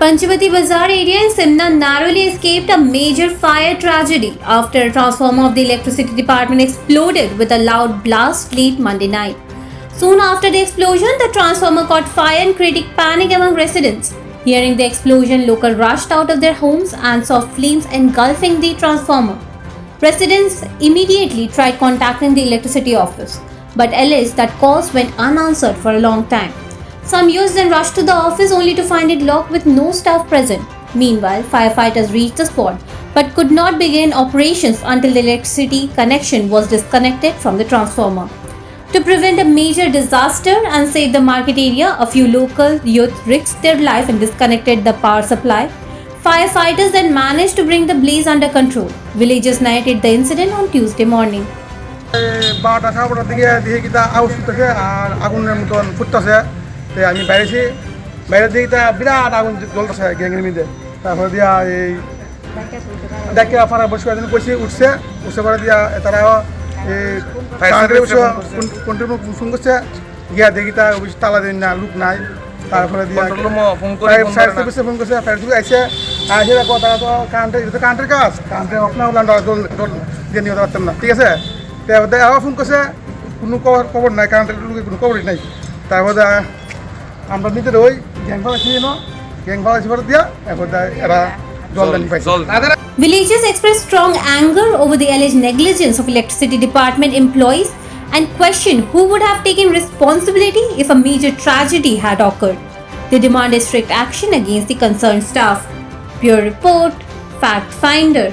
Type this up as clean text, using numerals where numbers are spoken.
Panchabati Bazaar area in Simla narrowly escaped a major fire tragedy after a transformer of the electricity department exploded with a loud blast late Monday night. Soon after the explosion, the transformer caught fire and created panic among residents. Hearing the explosion, locals rushed out of their homes and saw flames engulfing the transformer. Residents immediately tried contacting the electricity office, but alleged that calls went unanswered for a long time. Some users then rushed to the office only to find it locked with no staff present. Meanwhile, firefighters reached the spot but could not begin operations until the electricity connection was disconnected from the transformer. To prevent a major disaster and save the market area, a few local youth risked their life and disconnected the power supply. Firefighters then managed to bring the blaze under control. Villagers narrated the incident on Tuesday morning. 12টা সাড়ে দিকে দেখি কি তা আউশ করতেছে আর আগুনের মতন ফুটতেছে তাই আমি বাইরেছি বাইরে দিকে তা বিরাট আগুন জ্বলতেছে গ্যাংয়ের মধ্যে তারপরে দিয়া এই দেখে আপনারা বসে একদিন কইছি উঠছে পরে দিয়া তারা এই কন্টিনিউ ফোন করছে গিয়া দেখি তা তালা দিন না লোক নাই তারপরে দিয়া ফায়ার সার্ভিসে ফোন করছে ফায়ার সার্ভিস আইসে আসে দেখো তারা তো কারেন্টের কাজ কারেন্টের আপনার দল দিয়ে নিয়ে পারতাম না ঠিক আছে আবার ফোন করছে কোনো খবর নাই কারেন্টের লোকের কোনো খবরই নাই তারপরে আমরা নিজের ওই গ্যাং ফালাইছি গ্যাং ফালাইছি পরে দিয়া এরপর এরা জল দানি পাইছে। Villagers expressed strong anger over the alleged negligence of electricity department employees and questioned who would have taken responsibility if a major tragedy had occurred. They demanded strict action against the concerned staff. Bureau Report, Fact Finder.